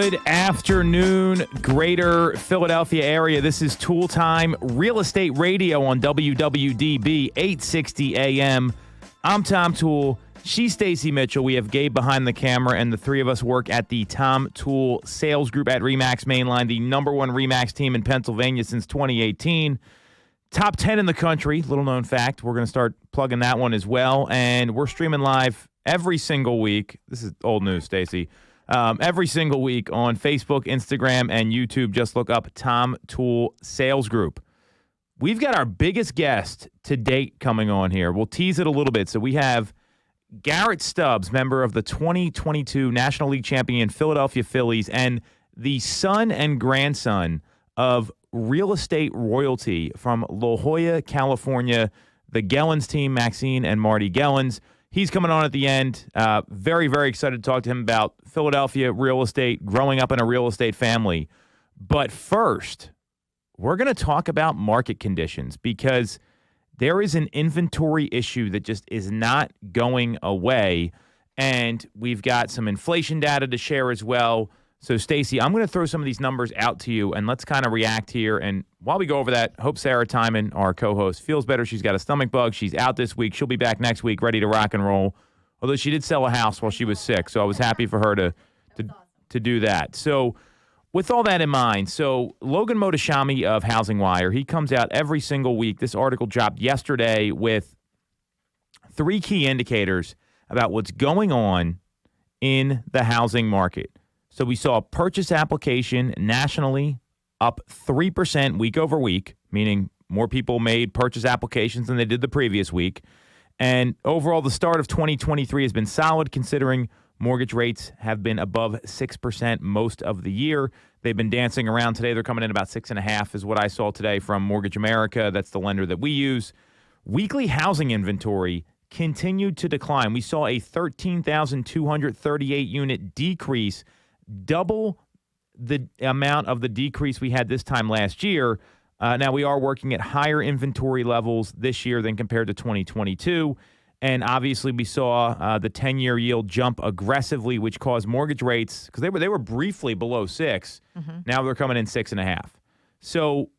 Good afternoon, greater Philadelphia area. This is Toole Time Real Estate Radio on WWDB 860 AM. I'm Tom Toole. She's Stacey Mitchell. We have Gabe behind the camera, and the three of us work at the Tom Toole Sales Group at RE/MAX Mainline, the number one RE/MAX team in Pennsylvania since 2018. Top 10 in the country, little known fact. We're going to start plugging that one as well, and we're streaming live every single week. This is old news, Stacey. Every single week on Facebook, Instagram, and YouTube. Just look up Tom Toole Sales Group. We've got our biggest guest to date coming on here. We'll tease it a little bit. So we have Garrett Stubbs, member of the 2022 National League champion Philadelphia Phillies, and the son and grandson of real estate royalty from La Jolla, California, the Gellens team, Maxine and Marty Gellens. He's coming on at the end. Very, very excited to talk to him about Philadelphia real estate, growing up in a real estate family. But first, we're going to talk about market conditions because there is an inventory issue that just is not going away. And we've got some inflation data to share as well. So, Stacey, I'm going to throw some of these numbers out to you, and let's kind of react here. And while we go over that, hope Sarah Tymon, our co-host, feels better. She's got a stomach bug. She's out this week. She'll be back next week, ready to rock and roll. Although she did sell a house while she was sick, so I was happy for her to do that. So, with all that in mind, so Logan Mohtashami of Housing Wire, he comes out every single week. This article dropped yesterday with 3 key indicators about what's going on in the housing market. So we saw a purchase application nationally up 3% week over week, meaning more people made purchase applications than they did the previous week. And overall, the start of 2023 has been solid considering mortgage rates have been above 6% most of the year. They've been dancing around today. They're coming in about 6.5% is what I saw today from Mortgage America. That's the lender that we use. Weekly housing inventory continued to decline. We saw a 13,238 unit decrease, double the amount of the decrease we had this time last year. Now, we are working at higher inventory levels this year than compared to 2022. And obviously, we saw the 10-year yield jump aggressively, which caused mortgage rates, because they were briefly below 6. Mm-hmm. Now they're coming in 6.5. So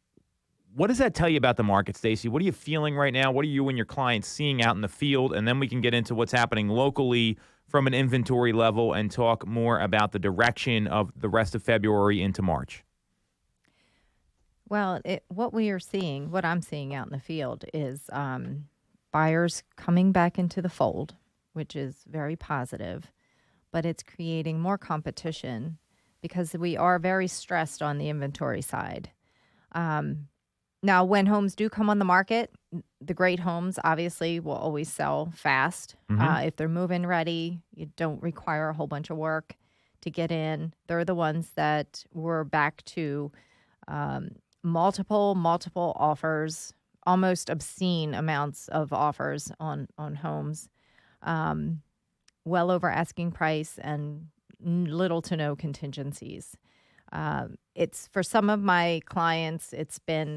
what does that tell you about the market, Stacey? What are you feeling right now? What are you and your clients seeing out in the field? And then we can get into what's happening locally from an inventory level and talk more about the direction of the rest of February into March. Well, what I'm seeing out in the field is buyers coming back into the fold, which is very positive, but it's creating more competition because we are very stressed on the inventory side. Now, when homes do come on the market, the great homes obviously will always sell fast. Mm-hmm. If they're move-in ready, you don't require a whole bunch of work to get in. They're the ones that we're back to multiple offers, almost obscene amounts of offers on homes, well over asking price and little to no contingencies. It's for some of my clients, it's been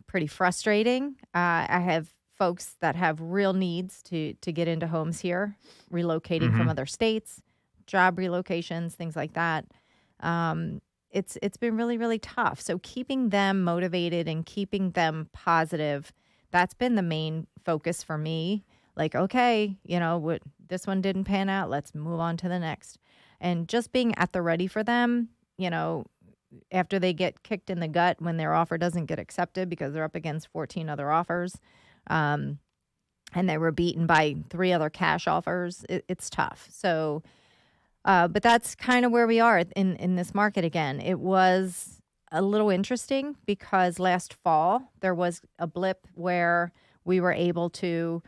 pretty frustrating. I have folks that have real needs to get into homes here, relocating mm-hmm. from other states, job relocations, things like that. It's been really, really tough. So keeping them motivated and keeping them positive, that's been the main focus for me. Like, okay, this one didn't pan out. Let's move on to the next. And just being at the ready for them, after they get kicked in the gut when their offer doesn't get accepted because they're up against 14 other offers, and they were beaten by 3 other cash offers, it's tough. So, but that's kind of where we are in this market again. It was a little interesting because last fall there was a blip where we were able to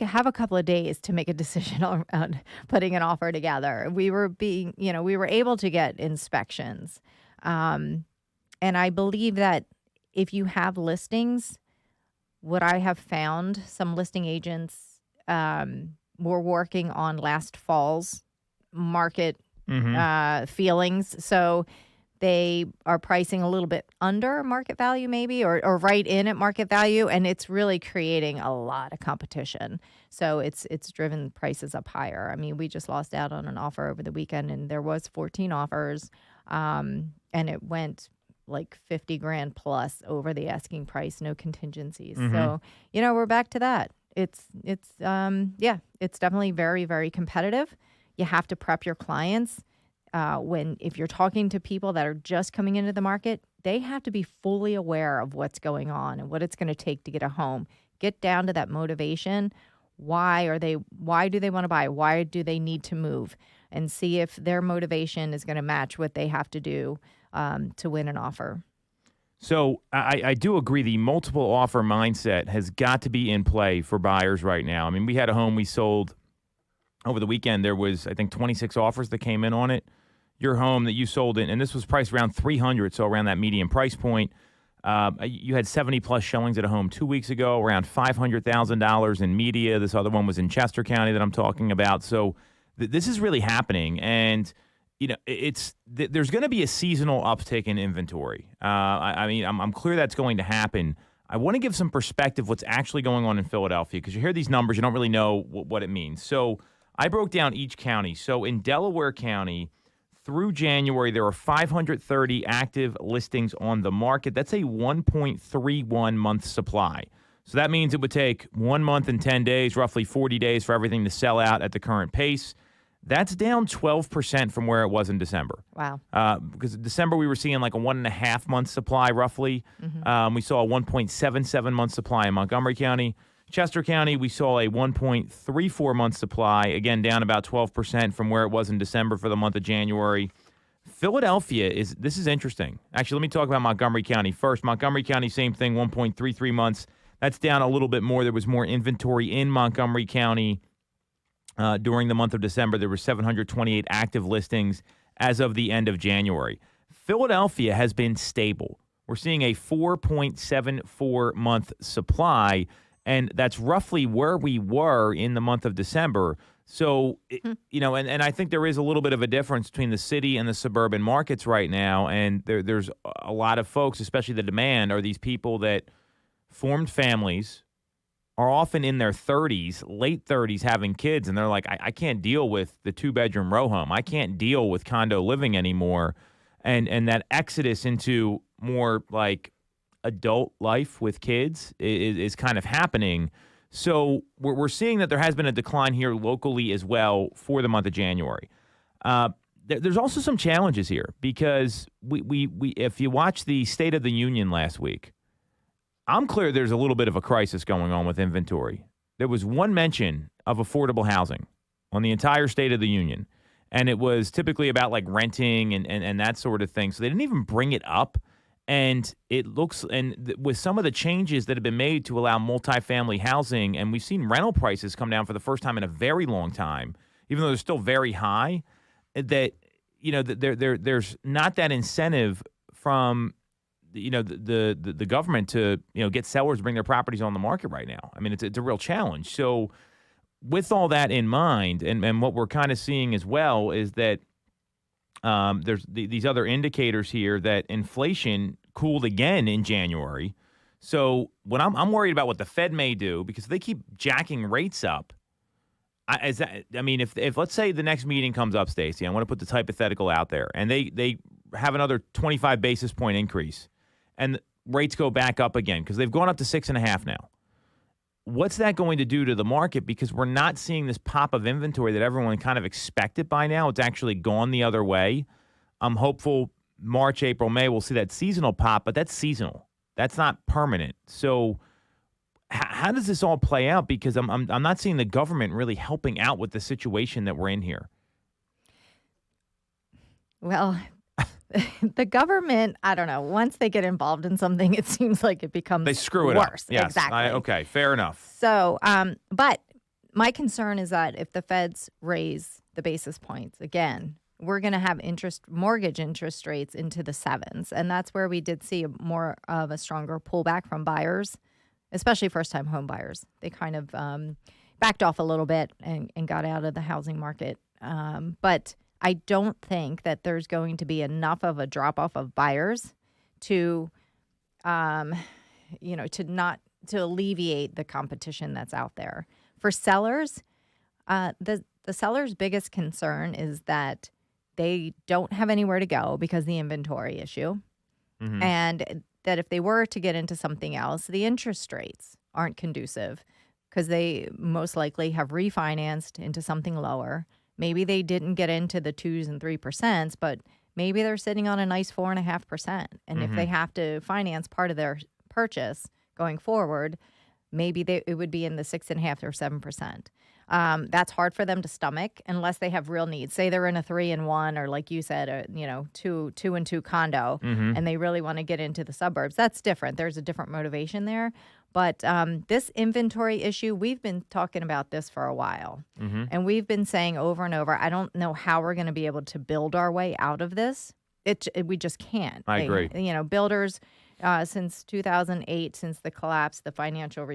have a couple of days to make a decision on putting an offer together. We were able to get inspections. And I believe that if you have listings, what I have found, some listing agents were working on last fall's market mm-hmm. Feelings. So They are pricing a little bit under market value maybe or right in at market value, and it's really creating a lot of competition. So it's driven prices up higher. I mean, we just lost out on an offer over the weekend, and there was 14 offers, and it went like 50 grand plus over the asking price, no contingencies. So, we're back to that. It's definitely very, very competitive. You have to prep your clients. If you're talking to people that are just coming into the market, they have to be fully aware of what's going on and what it's going to take to get a home. Get down to that motivation. Why do they want to buy? Why do they need to move? And see if their motivation is going to match what they have to do to win an offer. So I do agree the multiple offer mindset has got to be in play for buyers right now. I mean, we had a home we sold over the weekend. There was, I think, 26 offers that came in on it. Your home that you sold it, and this was priced around $300, so around that median price point. You had 70-plus showings at a home 2 weeks ago, around $500,000 in media. This other one was in Chester County that I'm talking about. So this is really happening, and there's going to be a seasonal uptick in inventory. I'm clear that's going to happen. I want to give some perspective what's actually going on in Philadelphia, because you hear these numbers, you don't really know what it means. So I broke down each county. So in Delaware County, through January, there are 530 active listings on the market. That's a 1.31 month supply. So that means it would take 1 month and 10 days, roughly 40 days for everything to sell out at the current pace. That's down 12% from where it was in December. Wow. Because in December, we were seeing like a 1.5 month supply roughly. We saw a 1.77 month supply in Montgomery County. Chester County, we saw a 1.34 month supply, again, down about 12% from where it was in December for the month of January. Philadelphia this is interesting. Actually, let me talk about Montgomery County first. Montgomery County, same thing, 1.33 months. That's down a little bit more. There was more inventory in Montgomery County during the month of December. There were 728 active listings as of the end of January. Philadelphia has been stable. We're seeing a 4.74 month supply, and that's roughly where we were in the month of December. So, and I think there is a little bit of a difference between the city and the suburban markets right now. And there's a lot of folks, especially the demand, are these people that formed families, are often in their 30s, late 30s, having kids. And they're like, I can't deal with the 2-bedroom row home. I can't deal with condo living anymore. And that exodus into more like adult life with kids is kind of happening. So we're seeing that there has been a decline here locally as well for the month of January. There's also some challenges here because we if you watch the State of the Union last week, I'm clear there's a little bit of a crisis going on with inventory. There was one mention of affordable housing on the entire State of the Union, and it was typically about like renting and that sort of thing. So they didn't even bring it up. And it looks, with some of the changes that have been made to allow multifamily housing, and we've seen rental prices come down for the first time in a very long time, even though they're still very high, that, there's not that incentive from, the government to, get sellers to bring their properties on the market right now. I mean, it's a real challenge. So with all that in mind, and what we're kind of seeing as well is that there's these other indicators here that inflation cooled again in January. So what I'm worried about what the Fed may do, because they keep jacking rates up. If let's say the next meeting comes up, Stacey, I want to put this hypothetical out there, and they have another 25 basis point increase, and rates go back up again because they've gone up to 6.5 now. What's that going to do to the market? Because we're not seeing this pop of inventory that everyone kind of expected by now. It's actually gone the other way. I'm hopeful March, April, May, we'll see that seasonal pop, but that's seasonal. That's not permanent. So how does this all play out? Because I'm not seeing the government really helping out with the situation that we're in here. Well, the government, I don't know. Once they get involved in something, it seems like it becomes they screw it worse. Up. Yes. Exactly. Okay, fair enough. So, but my concern is that if the feds raise the basis points again, we're going to have mortgage interest rates into the 7s. And that's where we did see more of a stronger pullback from buyers, especially first-time home buyers. They kind of backed off a little bit and got out of the housing market. But I don't think that there's going to be enough of a drop off of buyers to, to alleviate the competition that's out there. For sellers, the seller's biggest concern is that they don't have anywhere to go because of the inventory issue. Mm-hmm. And that if they were to get into something else, the interest rates aren't conducive because they most likely have refinanced into something lower. Maybe they didn't get into the 2s and 3%, but maybe they're sitting on a nice 4.5%. And if they have to finance part of their purchase going forward, maybe it would be in the 6.5 or 7%. That's hard for them to stomach unless they have real needs. Say they're in a 3-in-1 or, like you said, a 2-in-2 condo, and they really want to get into the suburbs. That's different. There's a different motivation there. But this inventory issue, we've been talking about this for a while, and we've been saying over and over, I don't know how we're going to be able to build our way out of this. We just can't. I agree. Builders since 2008, since the collapse, the financial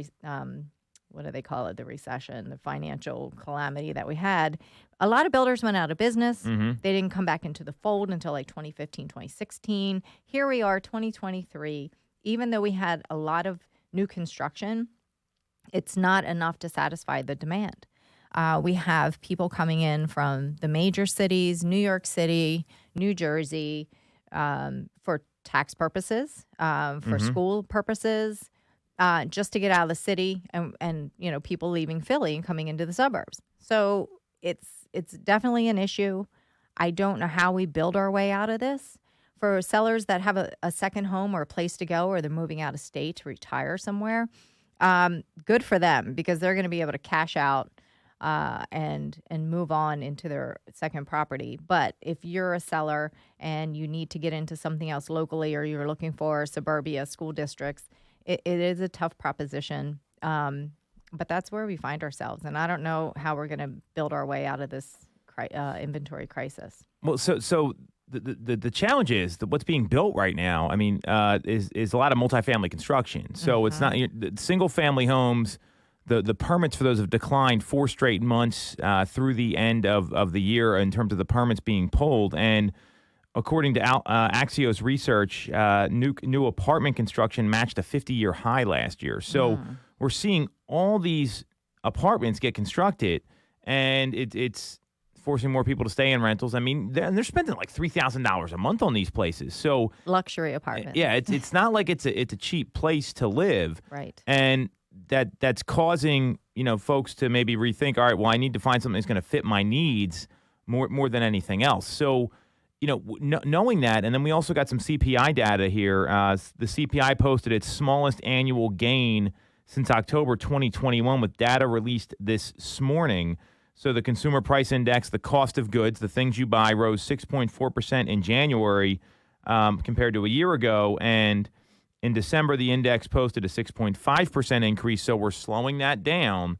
what do they call it? The recession, the financial calamity that we had. A lot of builders went out of business. They didn't come back into the fold until like 2015, 2016. Here we are, 2023. Even though we had a lot of new construction, it's not enough to satisfy the demand. We have people coming in from the major cities, New York City, New Jersey, for tax purposes, for school purposes, just to get out of the city, and people leaving Philly and coming into the suburbs. So it's definitely an issue. I don't know how we build our way out of this. For sellers that have a second home or a place to go, or they're moving out of state to retire somewhere, good for them because they're going to be able to cash out and move on into their second property. But if you're a seller and you need to get into something else locally, or you're looking for suburbia school districts, it is a tough proposition, but that's where we find ourselves. And I don't know how we're going to build our way out of this inventory crisis. Well, so the challenge is that what's being built right now, I mean, is a lot of multifamily construction. So it's not single family homes. The permits for those have declined 4 straight months through the end of the year in terms of the permits being pulled. And according to Axios research, new apartment construction matched a 50-year high last year. So we're seeing all these apartments get constructed, and it's forcing more people to stay in rentals. I mean, they're spending like $3,000 a month on these places. So luxury apartments. Yeah, it's not like it's a cheap place to live. Right. And that's causing folks to maybe rethink. All right, well, I need to find something that's going to fit my needs more than anything else. So, knowing that, and then we also got some CPI data here. The CPI posted its smallest annual gain since October 2021, with data released this morning. So the consumer price index, the cost of goods, the things you buy, rose 6.4% in January compared to a year ago. And in December, the index posted a 6.5% increase. So we're slowing that down.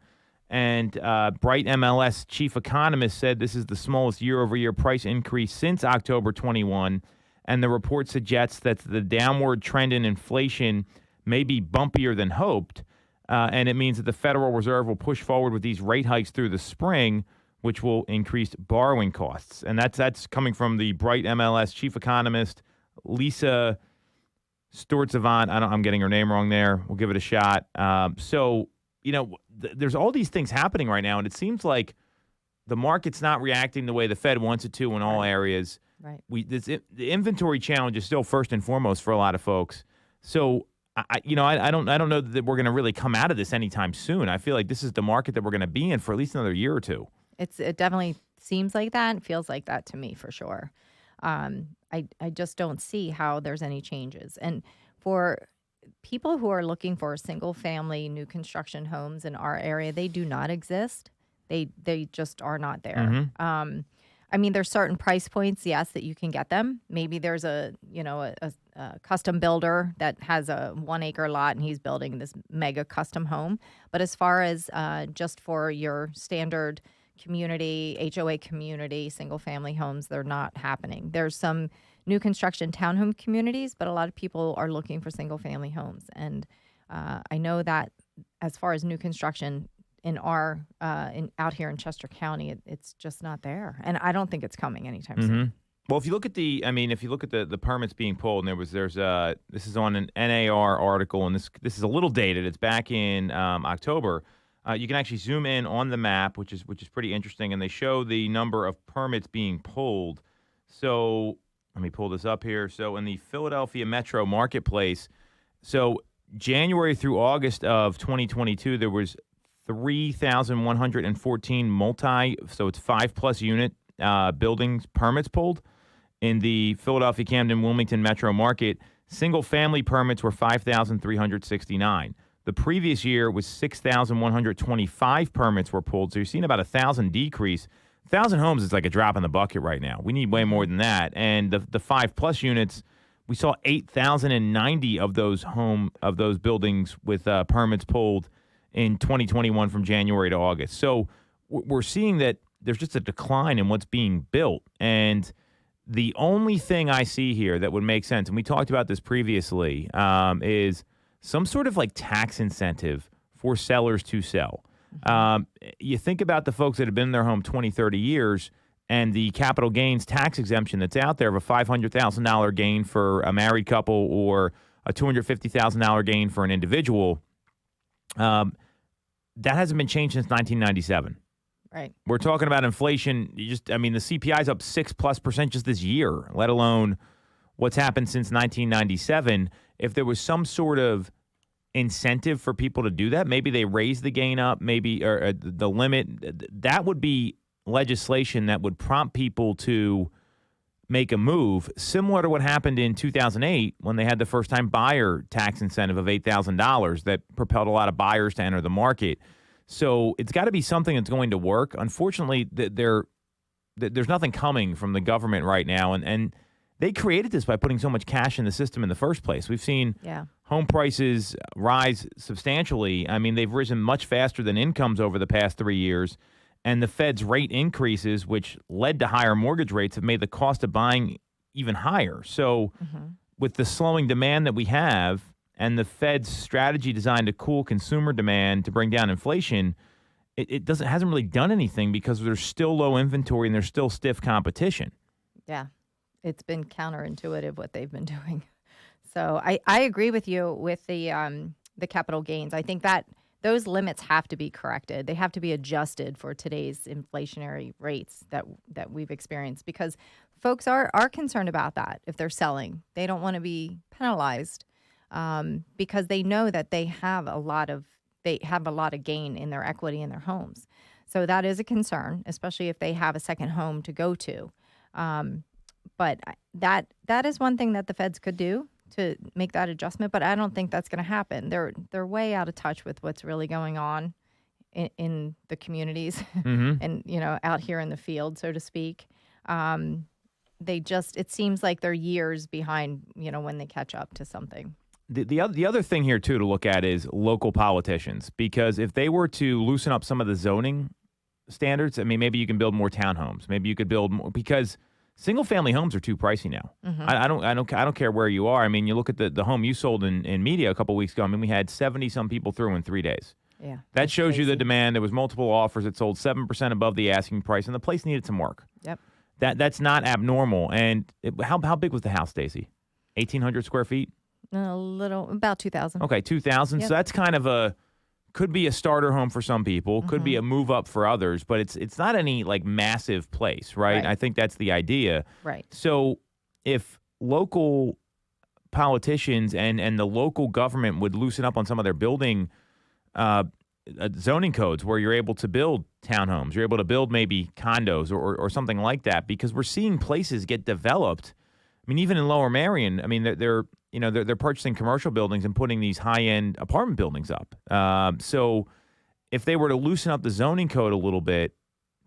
And Bright MLS chief economist said this is the smallest year-over-year price increase since October 21. And the report suggests that the downward trend in inflation may be bumpier than hoped. And it means that the Federal Reserve will push forward with these rate hikes through the spring, which will increase borrowing costs. And that's coming from the Bright MLS chief economist, Lisa Stortzavant. I'm getting her name wrong there. We'll give it a shot. There's all these things happening right now, and it seems like the market's not reacting the way the Fed wants it to in all areas. Right. The inventory challenge is still first and foremost for a lot of folks. So I don't know that we're going to really come out of this anytime soon. I feel like this is the market that we're going to be in for at least another year or two. It definitely seems like that. It feels like that to me for sure. I just don't see how there's any changes. And for people who are looking for single family new construction homes in our area, they do not exist. They just are not there. I mean, there's certain price points, yes, that you can get them. Maybe there's a custom builder that has a 1 acre lot and he's building this mega custom home. But as far as just for your standard community, HOA community, single family homes, they're not happening. There's some new construction townhome communities, but a lot of people are looking for single family homes. And I know that as far as new construction, in our out here in Chester County, it's just not there, and I don't think it's coming anytime soon. Well, if you look at the permits being pulled, and this is on an NAR article, and this is a little dated. It's back in October. You can actually zoom in on the map, which is pretty interesting, and they show the number of permits being pulled. So let me pull this up here. So in the Philadelphia metro marketplace, so January through August of 2022, there was 3,114 so it's 5+ unit buildings permits pulled in the Philadelphia, Camden, Wilmington metro market. Single family permits were 5,369. The previous year was 6,125 permits were pulled. So you're seeing about 1,000 decrease. 1,000 homes is like a drop in the bucket right now. We need way more than that. And the 5+ units, we saw 8,090 of those buildings with permits pulled in 2021 from January to August. So we're seeing that there's just a decline in what's being built. And the only thing I see here that would make sense, and we talked about this previously, is some sort of like tax incentive for sellers to sell. You think about the folks that have been in their home 20, 30 years, and the capital gains tax exemption that's out there of a $500,000 gain for a married couple or a $250,000 gain for an individual. That hasn't been changed since 1997. Right. We're talking about inflation. The CPI is up 6+% just this year, let alone what's happened since 1997. If there was some sort of incentive for people to do that, maybe they raise the gain up, maybe or the limit. That would be legislation that would prompt people to make a move, similar to what happened in 2008 when they had the first-time buyer tax incentive of $8,000 that propelled a lot of buyers to enter the market. So it's got to be something that's going to work. Unfortunately, there's nothing coming from the government right now, and they created this by putting so much cash in the system in the first place. We've seen home prices rise substantially. I mean, they've risen much faster than incomes over the past 3 years. And the Fed's rate increases, which led to higher mortgage rates, have made the cost of buying even higher. So with the slowing demand that we have and the Fed's strategy designed to cool consumer demand to bring down inflation, it hasn't really done anything because there's still low inventory and there's still stiff competition. Yeah. It's been counterintuitive what they've been doing. So I agree with you with the capital gains. I think that those limits have to be corrected. They have to be adjusted for today's inflationary rates that we've experienced, because folks are concerned about that if they're selling. They don't want to be penalized because they know that they have a lot of gain in their equity in their homes. So that is a concern, especially if they have a second home to go to. But that is one thing that the feds could do to make that adjustment, but I don't think that's going to happen. They're way out of touch with what's really going on in the communities and out here in the field, so to speak. It seems like they're years behind, when they catch up to something. The other thing here too to look at is local politicians, because if they were to loosen up some of the zoning standards, I mean, maybe you can build more townhomes. Maybe you could build more, because single-family homes are too pricey now. I don't care where you are. I mean, you look at the home you sold in media a couple weeks ago. I mean, we had 70-some people through in 3 days. Yeah, that shows you the demand. There was multiple offers. It sold 7% above the asking price, and the place needed some work. Yep. That's not abnormal. And how big was the house, Stacey? 1,800 square feet? About 2,000. Okay, 2,000. Yep. So that's kind of could be a starter home for some people, could be a move up for others, but it's not any like massive place, right? I think that's the idea. Right. So if local politicians and the local government would loosen up on some of their building zoning codes where you're able to build townhomes, you're able to build maybe condos or something like that, because we're seeing places get developed. I mean, even in Lower Merion, I mean, they're purchasing commercial buildings and putting these high-end apartment buildings up. So if they were to loosen up the zoning code a little bit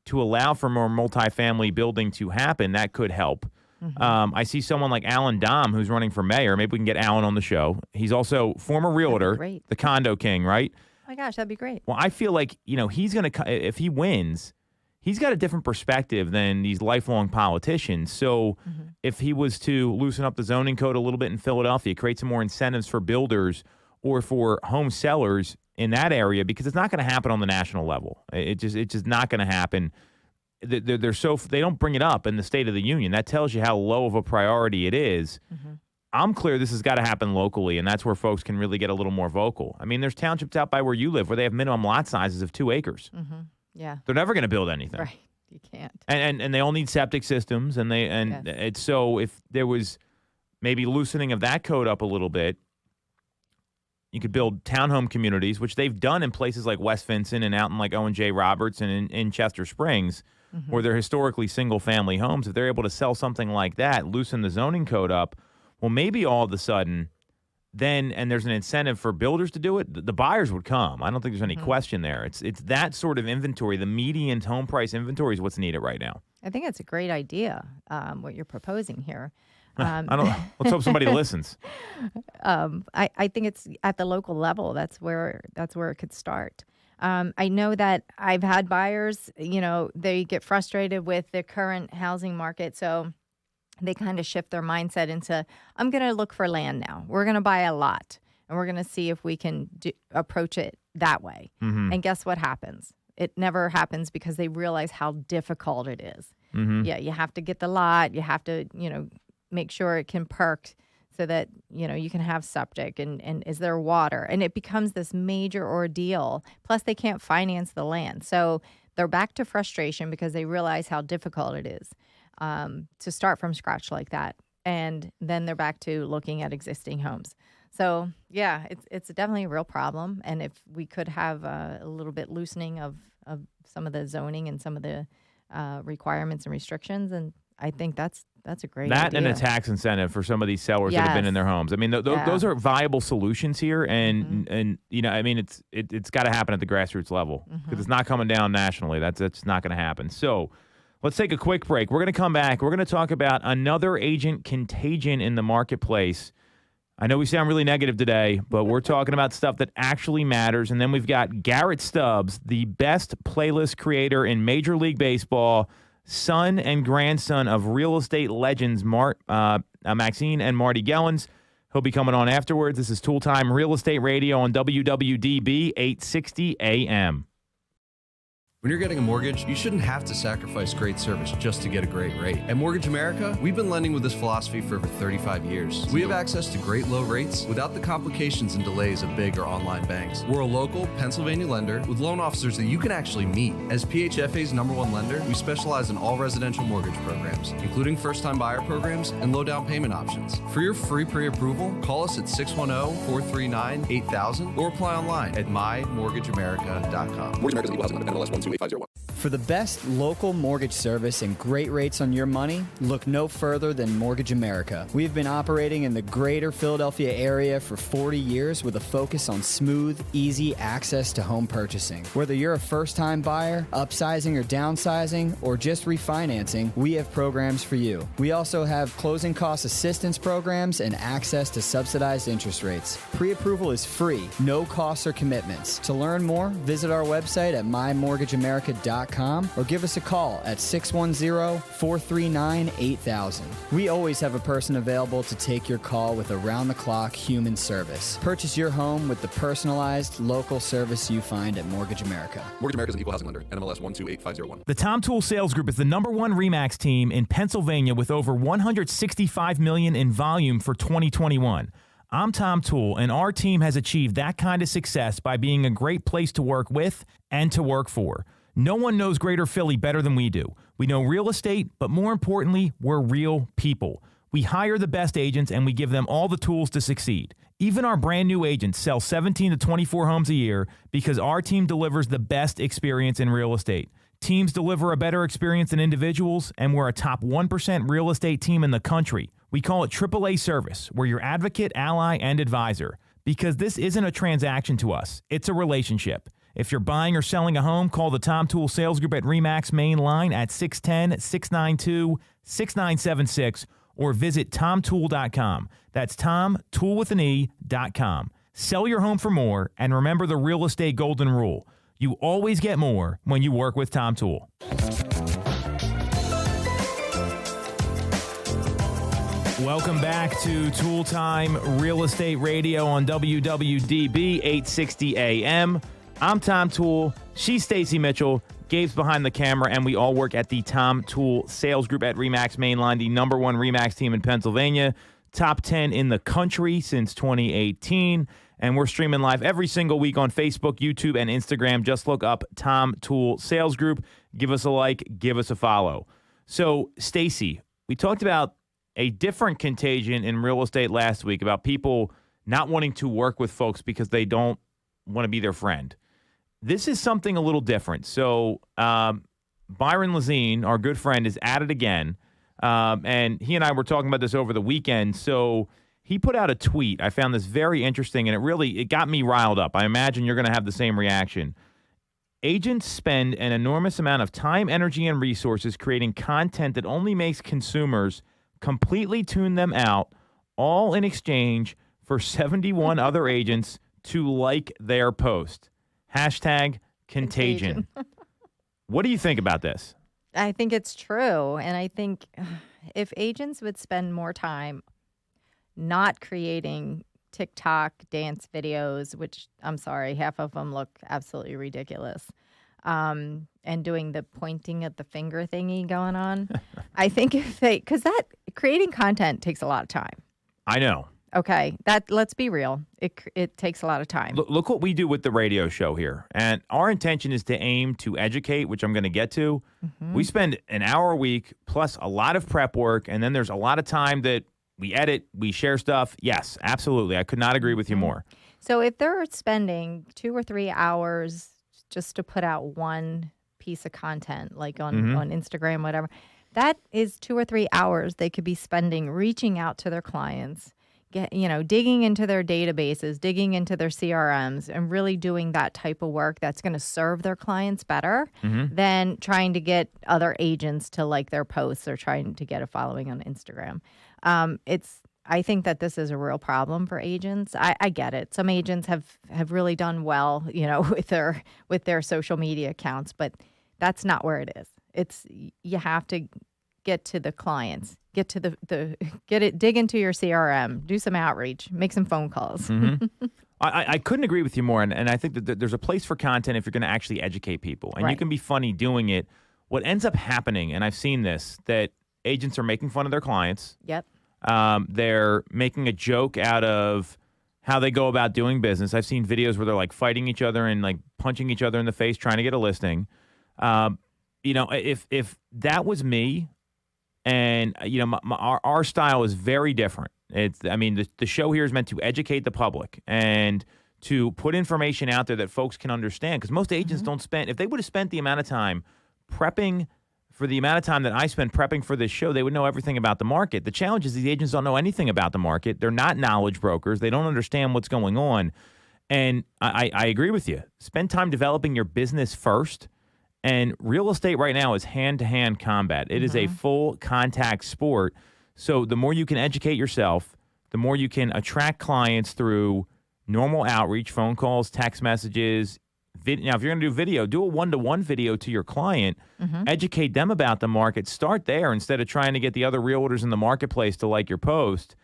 to allow for more multifamily building to happen, that could help. I see someone like Alan Dom, who's running for mayor. Maybe we can get Alan on the show. He's also former realtor, the condo king, right? Oh my gosh, that'd be great. Well, I feel like, he's going to, if he wins, he's got a different perspective than these lifelong politicians. So if he was to loosen up the zoning code a little bit in Philadelphia, create some more incentives for builders or for home sellers, in that area because it's not going to happen on the national level. It's just not going to happen. They don't bring it up in the State of the Union. That tells you how low of a priority it is. Mm-hmm. I'm clear this has got to happen locally, and that's where folks can really get a little more vocal. I mean, there's townships out by where you live where they have minimum lot sizes of 2 acres. Mm-hmm. Yeah, they're never going to build anything. Right, you can't. And they all need septic systems, and it's so if there was maybe loosening of that code up a little bit, you could build townhome communities, which they've done in places like West Vincent and out in like Owen J. Roberts and in Chester Springs, mm-hmm. where they're historically single-family homes. If they're able to sell something like that, loosen the zoning code up, well, maybe all of a sudden and there's an incentive for builders to do it, the buyers would come. I don't think there's any mm-hmm. question there. It's that sort of inventory. The median home price inventory is what's needed right now. I think it's a great idea, what you're proposing here. Let's hope somebody listens. I think it's at the local level. That's where it could start. I know that I've had buyers, they get frustrated with the current housing market. So they kind of shift their mindset into, I'm going to look for land now. We're going to buy a lot and we're going to see if we can approach it that way. Mm-hmm. And guess what happens? It never happens because they realize how difficult it is. Mm-hmm. Yeah, you have to get the lot. You have to, make sure it can perk so that, you can have septic and is there water? And it becomes this major ordeal. Plus, they can't finance the land. So they're back to frustration because they realize how difficult it is to start from scratch like that. And then they're back to looking at existing homes. So, yeah, it's definitely a real problem. And if we could have a little bit loosening of some of the zoning and some of the requirements and restrictions, and I think that's a great idea. That and a tax incentive for some of these sellers that have been in their homes. I mean, those are viable solutions here, and mm-hmm. I mean, it's got to happen at the grassroots level because mm-hmm. it's not coming down nationally. That's not going to happen. So let's take a quick break. We're going to come back. We're going to talk about another agent contagion in the marketplace. I know we sound really negative today, but we're talking about stuff that actually matters. And then we've got Garrett Stubbs, the best playlist creator in Major League Baseball, son and grandson of real estate legends Maxine and Marty Gellens. He'll be coming on afterwards. This is Toole Time Real Estate Radio on WWDB 860 AM. When you're getting a mortgage, you shouldn't have to sacrifice great service just to get a great rate. At Mortgage America, we've been lending with this philosophy for over 35 years. We have access to great low rates without the complications and delays of big or online banks. We're a local Pennsylvania lender with loan officers that you can actually meet. As PHFA's #1 lender, we specialize in all residential mortgage programs, including first-time buyer programs and low down payment options. For your free pre-approval, call us at 610-439-8000 or apply online at mymortgageamerica.com. Mortgage America is equal housing lender, NMLS 1285001. For the best local mortgage service and great rates on your money, look no further than Mortgage America. We have been operating in the greater Philadelphia area for 40 years with a focus on smooth, easy access to home purchasing. Whether you're a first-time buyer, upsizing or downsizing, or just refinancing, we have programs for you. We also have closing cost assistance programs and access to subsidized interest rates. Pre-approval is free, no costs or commitments. To learn more, visit our website at mymortgageamerica.com or give us a call at 610-439-8000. We always have a person available to take your call with around-the-clock human service. Purchase your home with the personalized local service you find at Mortgage America. Mortgage America is an equal housing lender, NMLS 128501. The Tom Toole Sales Group is the #1 RE/MAX team in Pennsylvania with over $165 million in volume for 2021. I'm Tom Toole, and our team has achieved that kind of success by being a great place to work with and to work for. No one knows Greater Philly better than we do. We know real estate, but more importantly, we're real people. We hire the best agents, and we give them all the tools to succeed. Even our brand new agents sell 17 to 24 homes a year because our team delivers the best experience in real estate. Teams deliver a better experience than individuals, and we're a top 1% real estate team in the country. We call it AAA service. We're your advocate, ally, and advisor. Because this isn't a transaction to us. It's a relationship. If you're buying or selling a home, call the Tom Toole Sales Group at RE/MAX main line at 610-692-6976 or visit tomtoole.com. That's tomtoole.com. Sell your home for more, and remember the real estate golden rule. You always get more when you work with Tom Toole. Welcome back to Tool Time Real Estate Radio on WWDB 860 AM. I'm Tom Toole. She's Stacey Mitchell. Gabe's behind the camera, and we all work at the Tom Toole Sales Group at RE/MAX Mainline, the number one RE/MAX team in Pennsylvania, top 10 in the country since 2018. And we're streaming live every single week on Facebook, YouTube, and Instagram. Just look up Tom Toole Sales Group. Give us a like. Give us a follow. So, Stacey, we talked about a different contagion in real estate last week about people not wanting to work with folks because they don't want to be their friend. This is something a little different. So Byron Lazine, our good friend, is at it again. And he and I were talking about this over the weekend. So he put out a tweet. I found this very interesting, and it got me riled up. I imagine you're going to have the same reaction. Agents spend an enormous amount of time, energy, and resources creating content that only makes consumers completely tune them out, all in exchange for 71 other agents to like their post. Hashtag Contagion. What do you think about this? I think it's true. And I think if agents would spend more time not creating TikTok dance videos, which I'm sorry, half of them look absolutely ridiculous, and doing the pointing of the finger thingy going on. I think because that creating content takes a lot of time. I know. Okay, let's be real. It takes a lot of time. Look what we do with the radio show here. And our intention is to aim to educate, which I'm going to get to. Mm-hmm. We spend an hour a week plus a lot of prep work, and then there's a lot of time that we edit, we share stuff. Yes, absolutely. I could not agree with you more. So if they're spending 2 or 3 hours just to put out one piece of content, like on Instagram, whatever, that is 2 or 3 hours they could be spending reaching out to their clients, digging into their databases, digging into their CRMs, and really doing that type of work that's going to serve their clients better than trying to get other agents to like their posts or trying to get a following on Instagram. I think that this is a real problem for agents. I get it. Some agents have really done well, with their social media accounts, but that's not where it is. You have to get to the clients, get to dig into your CRM, do some outreach, make some phone calls. Mm-hmm. I couldn't agree with you more, and I think that there's a place for content if you're going to actually educate people, and you can be funny doing it. What ends up happening, and I've seen this, that agents are making fun of their clients. Yep. They're making a joke out of how they go about doing business. I've seen videos where they're like fighting each other and like punching each other in the face trying to get a listing. If that was me, and our style is very different. The show here is meant to educate the public and to put information out there that folks can understand. Because most agents don't spend, if they would have spent the amount of time prepping for the amount of time that I spend prepping for this show, they would know everything about the market. The challenge is these agents don't know anything about the market. They're not knowledge brokers. They don't understand what's going on. And I agree with you. Spend time developing your business first. And real estate right now is hand-to-hand combat. It is a full contact sport. So the more you can educate yourself, the more you can attract clients through normal outreach, phone calls, text messages. Now, if you're going to do video, do a one-to-one video to your client. Educate them about the market. Start there instead of trying to get the other realtors in the marketplace to like your post.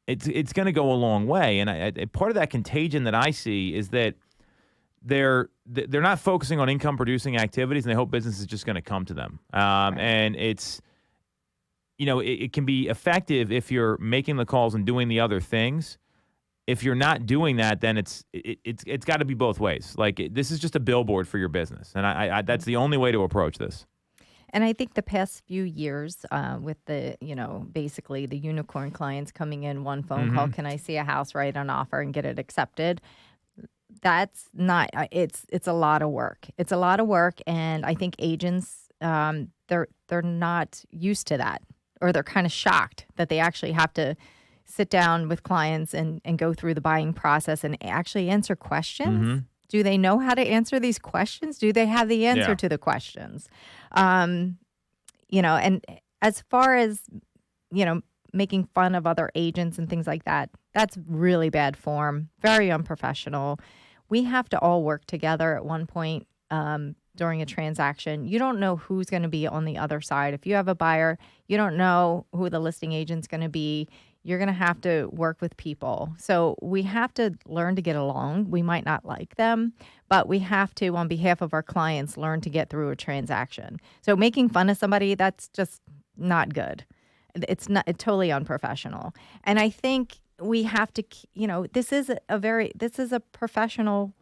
It's going to go a long way. And part of that contagion that I see is that they're not focusing on income producing activities, and they hope business is just going to come to them. And it's, it can be effective if you're making the calls and doing the other things. If you're not doing that, then it's got to be both ways. Like this is just a billboard for your business, and I that's the only way to approach this. And I think the past few years, with the basically the unicorn clients coming in, one phone call, can I see a house, write an offer, and get it accepted? That's not. It's a lot of work. It's a lot of work, and I think agents they're not used to that, or they're kind of shocked that they actually have to sit down with clients and go through the buying process and actually answer questions. Do they know how to answer these questions? Do they have the answer to the questions? And as far as making fun of other agents and things like that, that's really bad form, very unprofessional. We have to all work together at one point during a transaction. You don't know who's going to be on the other side. If you have a buyer, you don't know who the listing agent's going to be. You're going to have to work with people. So we have to learn to get along. We might not like them, but we have to, on behalf of our clients, learn to get through a transaction. So making fun of somebody, that's just not good. It's totally unprofessional. And I think we have to, this is a professional,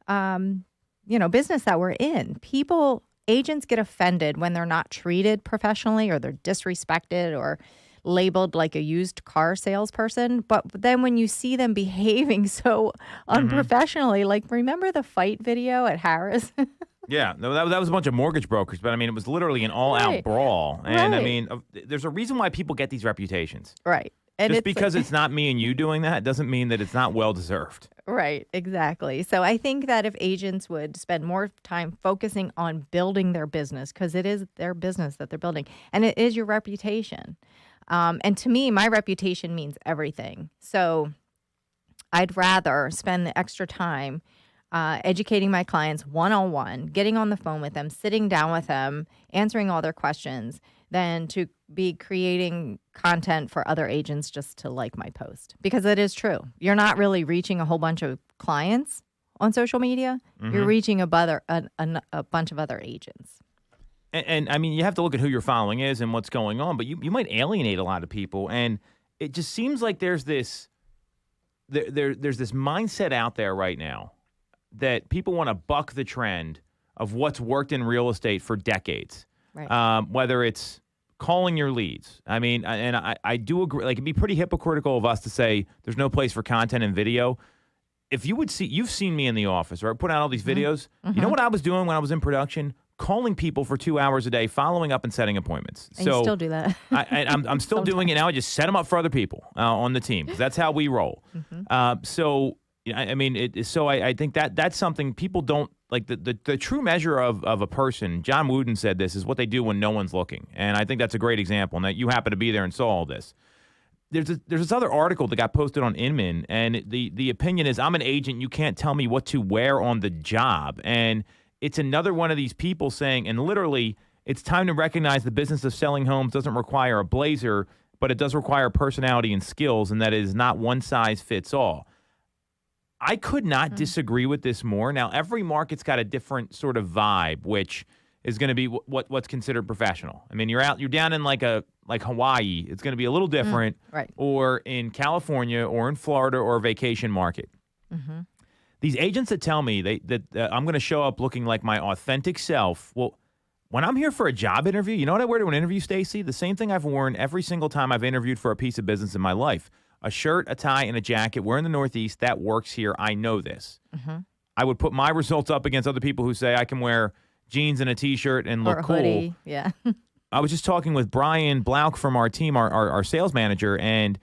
business that we're in. Agents get offended when they're not treated professionally or they're disrespected or labeled like a used car salesperson. But then when you see them behaving so unprofessionally, like remember the fight video at Harris? Yeah, no, that was a bunch of mortgage brokers, but I mean, it was literally an all-out brawl. And I mean, there's a reason why people get these reputations. Right. And just because it's not me and you doing that doesn't mean that it's not well-deserved. Right, exactly. So I think that if agents would spend more time focusing on building their business, because it is their business that they're building, and it is your reputation. And to me, my reputation means everything. So I'd rather spend the extra time educating my clients one-on-one, getting on the phone with them, sitting down with them, answering all their questions, than to be creating content for other agents just to like my post. Because it is true. You're not really reaching a whole bunch of clients on social media. You're reaching a bunch of other agents. And I mean, you have to look at who your following is and what's going on, but you might alienate a lot of people. And it just seems like there's this mindset out there right now that people want to buck the trend of what's worked in real estate for decades. Right. Whether it's calling your leads. I mean, and I do agree, like it'd be pretty hypocritical of us to say there's no place for content and video. If you would see, you've seen me in the office, right? Putting out all these videos. You know what I was doing when I was in production? Calling people for 2 hours a day, following up and setting appointments. And you still do that. I'm still doing it now. I just set them up for other people on the team because that's how we roll. So I mean, so I think that's something people don't like. The true measure of a person, John Wooden said this, is what they do when no one's looking. And I think that's a great example. And that you happen to be there and saw all this. There's this other article that got posted on Inman, and the opinion is, I'm an agent. You can't tell me what to wear on the job. And it's another one of these people saying, and literally, it's time to recognize the business of selling homes doesn't require a blazer, but it does require personality and skills, and that it is not one size fits all. I could not disagree with this more. Now, every market's got a different sort of vibe, which is going to be what's considered professional. I mean, you're down in like Hawaii, it's going to be a little different, right? Or in California, or in Florida, or a vacation market. These agents that tell me that I'm going to show up looking like my authentic self. Well, when I'm here for a job interview, you know what I wear to an interview, Stacey? The same thing I've worn every single time I've interviewed for a piece of business in my life. A shirt, a tie, and a jacket. We're in the Northeast. That works here. I know this. I would put my results up against other people who say I can wear jeans and a T-shirt and look cool. Hoodie. Yeah. I was just talking with Brian Blauk from our team, our sales manager, and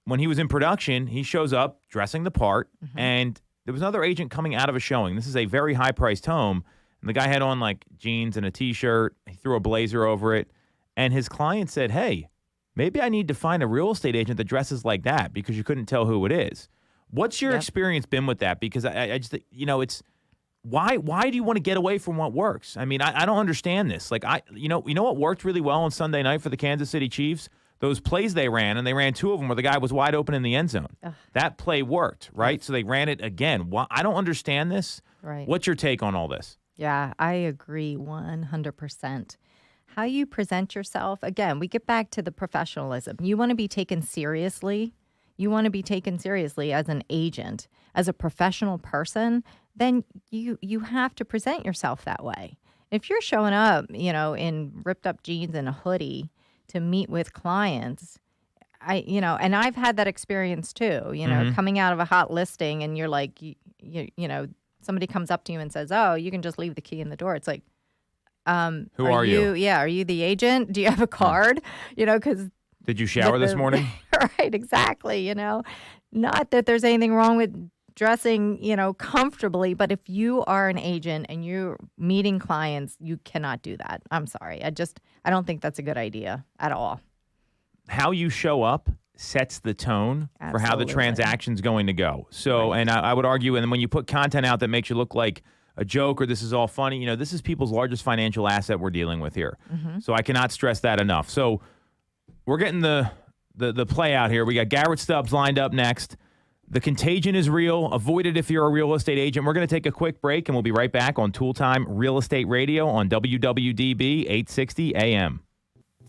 when he was in production, he shows up dressing the part, and there was another agent coming out of a showing. This is a very high-priced home, and the guy had on like jeans and a T-shirt. He threw a blazer over it, and his client said, "Hey, maybe I need to find a real estate agent that dresses like that because you couldn't tell who it is." What's your experience been with that? Because I just, it's why do you want to get away from what works? I mean, I don't understand this. Like you know what worked really well on Sunday night for the Kansas City Chiefs? Those plays they ran, and they ran two of them where the guy was wide open in the end zone. That play worked, right? So they ran it again. I don't understand this. Right. What's your take on all this? Yeah, I agree 100%. How you present yourself, again, we get back to the professionalism. You want to be taken seriously. You want to be taken seriously as an agent, as a professional person, then you have to present yourself that way. If you're showing up, in ripped up jeans and a hoodie to meet with clients, and I've had that experience too, coming out of a hot listing and you're like, somebody comes up to you and says, "Oh, you can just leave the key in the door." It's like, who are you? Yeah, are you the agent? Do you have a card? Because did you shower this morning? Right, exactly. Not that there's anything wrong with dressing, comfortably, but if you are an agent and you're meeting clients, you cannot do that. I'm sorry. I don't think that's a good idea at all. How you show up sets the tone for how the transaction's going to go. So, right. And I would argue, and when you put content out that makes you look like a joke or this is all funny, this is people's largest financial asset we're dealing with here. So I cannot stress that enough. So we're getting the the play out here. We got Garrett Stubbs lined up next. The contagion is real. Avoid it if you're a real estate agent. We're going to take a quick break, and we'll be right back on Tool Time Real Estate Radio on WWDB 860 AM.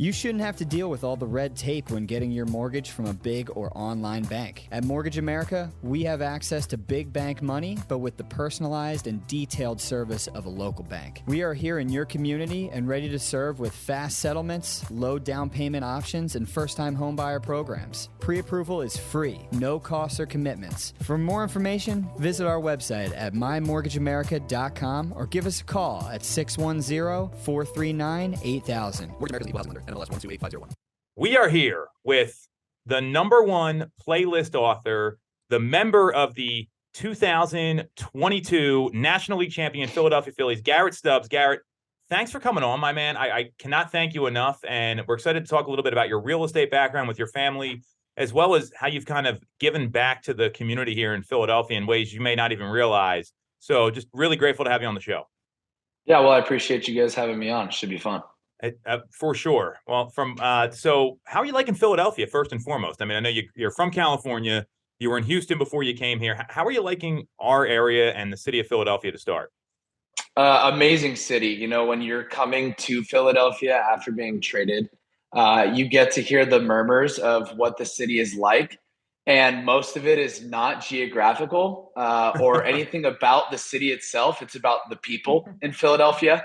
You shouldn't have to deal with all the red tape when getting your mortgage from a big or online bank. At Mortgage America, we have access to big bank money, but with the personalized and detailed service of a local bank. We are here in your community and ready to serve with fast settlements, low down payment options, and first-time homebuyer programs. Pre-approval is free, no costs or commitments. For more information, visit our website at mymortgageamerica.com or give us a call at 610-439-8000. Mortgage America's equal housing lender. NMLS 128501. We are here with the #1 playlist author, the member of the 2022 National League champion Philadelphia Phillies, Garrett Stubbs. Garrett, thanks for coming on, my man. I cannot thank you enough, and we're excited to talk a little bit about your real estate background with your family, as well as how you've kind of given back to the community here in Philadelphia in ways you may not even realize. So just really grateful to have you on the show. Yeah, well, I appreciate you guys having me on. It should be fun. For sure. Well, so how are you liking Philadelphia first and foremost? I mean, I know you're from California. You were in Houston before you came here. How are you liking our area and the city of Philadelphia to start? Amazing city. You know, when you're coming to Philadelphia after being traded, you get to hear the murmurs of what the city is like. And most of it is not geographical or anything about the city itself. It's about the people in Philadelphia.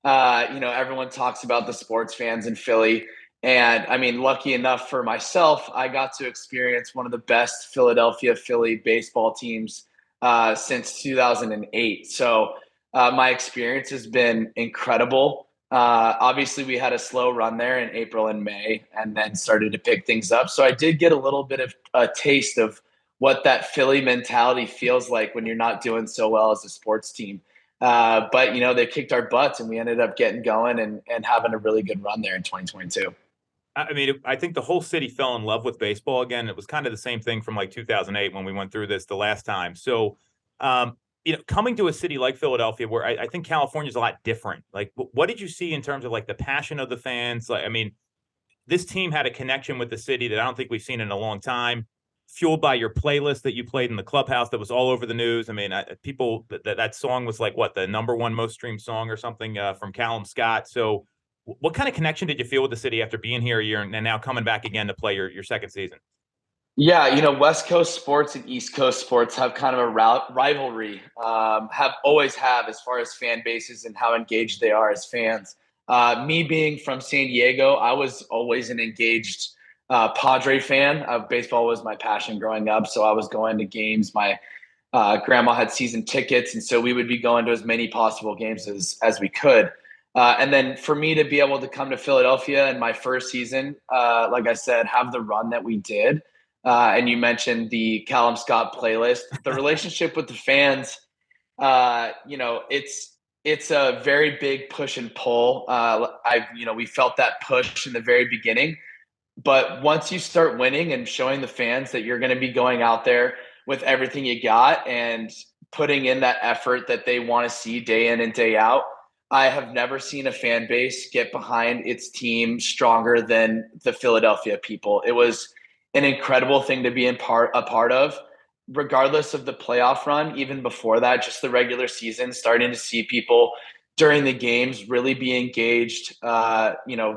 Everyone talks about the sports fans in Philly. And I mean, lucky enough for myself, I got to experience one of the best Philadelphia Philly baseball teams since 2008. So my experience has been incredible. Obviously, we had a slow run there in April and May and then started to pick things up. So I did get a little bit of a taste of what that Philly mentality feels like when you're not doing so well as a sports team. But, they kicked our butts and we ended up getting going and having a really good run there in 2022. I mean, I think the whole city fell in love with baseball again. It was kind of the same thing from like 2008 when we went through this the last time. So, coming to a city like Philadelphia, where I think California is a lot different. Like, what did you see in terms of like the passion of the fans? Like, I mean, this team had a connection with the city that I don't think we've seen in a long time, fueled by your playlist that you played in the clubhouse that was all over the news. I mean, that song was like what, the #1 most streamed song or something from Callum Scott. So what kind of connection did you feel with the city after being here a year and now coming back again to play your second season? Yeah, West Coast sports and East Coast sports have kind of a rivalry, always have as far as fan bases and how engaged they are as fans. Me being from San Diego, I was always an engaged Padre fan. Baseball was my passion growing up, so I was going to games. My grandma had season tickets, and so we would be going to as many possible games as we could. And then for me to be able to come to Philadelphia in my first season, like I said, have the run that we did, and you mentioned the Callum Scott playlist, the relationship with the fans, it's a very big push and pull. We felt that push in the very beginning. But once you start winning and showing the fans that you're going to be going out there with everything you got and putting in that effort that they want to see day in and day out, I have never seen a fan base get behind its team stronger than the Philadelphia people. It was an incredible thing to be a part of, regardless of the playoff run. Even before that, just the regular season, starting to see people during the games really be engaged,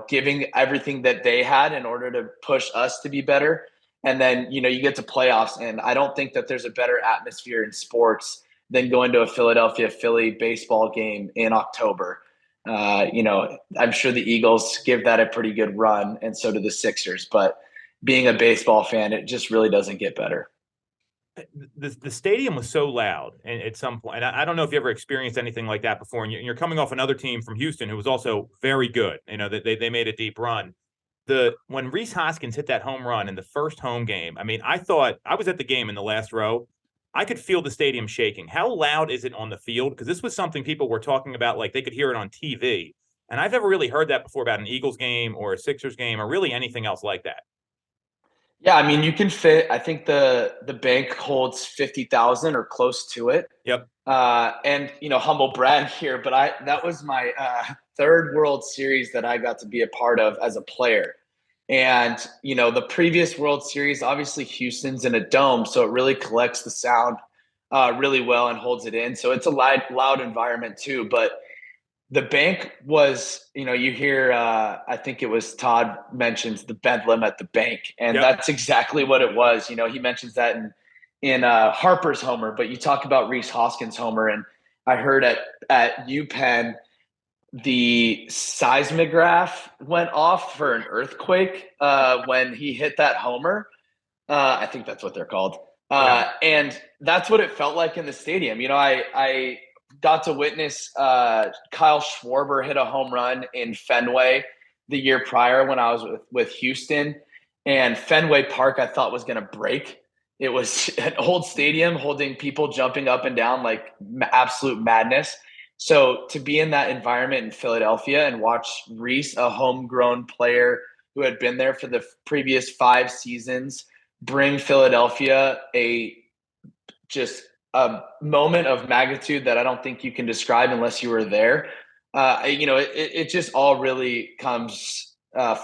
giving everything that they had in order to push us to be better. And then, you get to playoffs. And I don't think that there's a better atmosphere in sports than going to a Philadelphia Philly baseball game in October. I'm sure the Eagles give that a pretty good run, and so do the Sixers. But being a baseball fan, it just really doesn't get better. The stadium was so loud and at some point, and I don't know if you ever experienced anything like that before, and you're coming off another team from Houston who was also very good. They made a deep run. When Rhys Hoskins hit that home run in the first home game, I mean, I thought I was at the game in the last row. I could feel the stadium shaking. How loud is it on the field? Because this was something people were talking about, like they could hear it on TV. And I've never really heard that before about an Eagles game or a Sixers game or really anything else like that. Yeah, I mean, you can fit, I think the bank holds 50,000 or close to it. Yep. And, humble brag here, but that was my third World Series that I got to be a part of as a player. And, the previous World Series, obviously Houston's in a dome, so it really collects the sound really well and holds it in. So it's a loud environment too. But the bank was, you hear, I think it was Todd mentions the bedlam at the bank. And that's exactly what it was. He mentions that in Harper's homer, but you talk about Rhys Hoskins' homer. And I heard at UPenn, the seismograph went off for an earthquake when he hit that homer. I think that's what they're called. And that's what it felt like in the stadium. I got to witness Kyle Schwarber hit a home run in Fenway the year prior when I was with Houston. And Fenway Park, I thought was going to break. It was an old stadium holding people jumping up and down like absolute madness. So to be in that environment in Philadelphia and watch Rhys, a homegrown player who had been there for the previous 5 seasons, bring Philadelphia a moment of magnitude that I don't think you can describe unless you were there. It just all really comes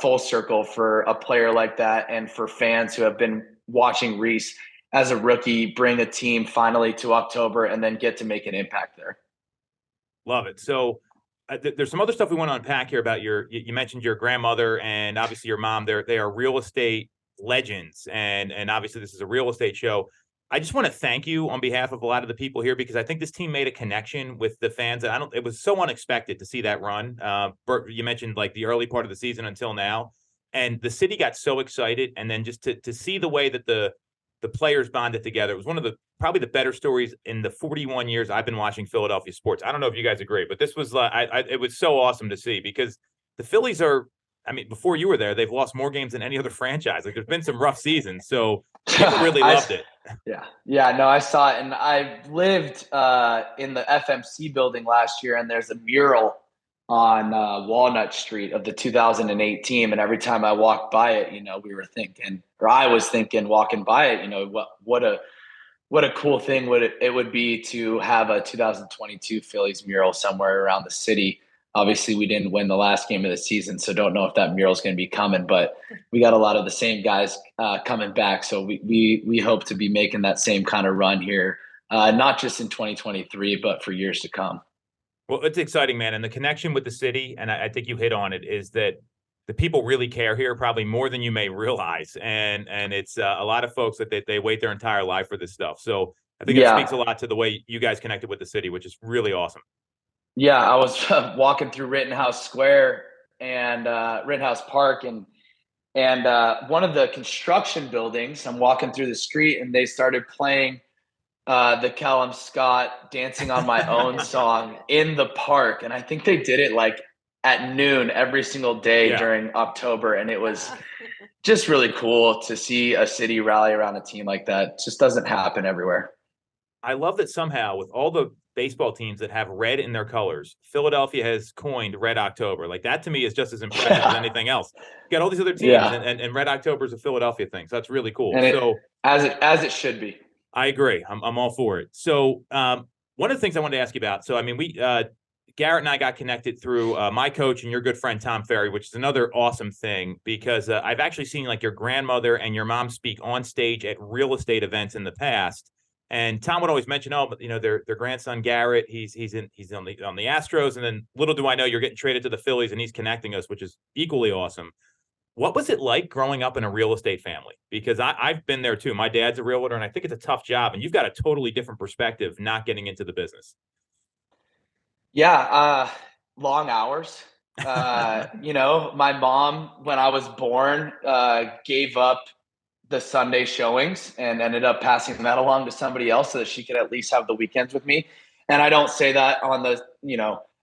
full circle for a player like that, and for fans who have been watching Rhys as a rookie bring a team finally to October and then get to make an impact there. Love it. So there's some other stuff we want to unpack here about you mentioned your grandmother and obviously your mom. They are real estate legends, and obviously this is a real estate show. I just want to thank you on behalf of a lot of the people here, because I think this team made a connection with the fans. It was so unexpected to see that run. Bert, you mentioned like the early part of the season until now, and the city got so excited. And then just to see the way that the players bonded together, it was one of probably the better stories in the 41 years I've been watching Philadelphia sports. I don't know if you guys agree, but this was it was so awesome to see, because the Phillies are, before you were there, they've lost more games than any other franchise. Like, there's been some rough seasons, so people really loved it. Yeah, no, I saw it. And I lived in the FMC building last year, and there's a mural on Walnut Street of the 2008 team. And every time I walked by it, I was thinking walking by it, what a cool thing it would be to have a 2022 Phillies mural somewhere around the city. Obviously, we didn't win the last game of the season, so don't know if that mural is going to be coming. But we got a lot of the same guys coming back, so we hope to be making that same kind of run here, not just in 2023, but for years to come. Well, it's exciting, man, and the connection with the city, and I think you hit on it, is that the people really care here, probably more than you may realize, and it's a lot of folks that they wait their entire life for this stuff. So I think it speaks a lot to the way you guys connected with the city, which is really awesome. Yeah, I was walking through Rittenhouse Square and Rittenhouse Park, and one of the construction buildings, I'm walking through the street, and they started playing the Callum Scott Dancing on My Own song in the park. And I think they did it like at noon every single day during October. And it was just really cool to see a city rally around a team like that. It just doesn't happen everywhere. I love that somehow, with all the baseball teams that have red in their colors, Philadelphia has coined Red October. Like, that to me is just as impressive as anything else. You got all these other teams, and Red October is a Philadelphia thing. So that's really cool. And as it should be. I agree. I'm all for it. So one of the things I wanted to ask you about, Garrett and I got connected through my coach and your good friend, Tom Ferry, which is another awesome thing, because I've actually seen like your grandmother and your mom speak on stage at real estate events in the past. And Tom would always mention, their grandson Garrett, he's on the Astros, and then little do I know you're getting traded to the Phillies, and he's connecting us, which is equally awesome. What was it like growing up in a real estate family? Because I've been there too. My dad's a realtor, and I think it's a tough job, and you've got a totally different perspective not getting into the business. Yeah, long hours. My mom, when I was born, gave up the Sunday showings and ended up passing that along to somebody else so that she could at least have the weekends with me. And I don't say that on the,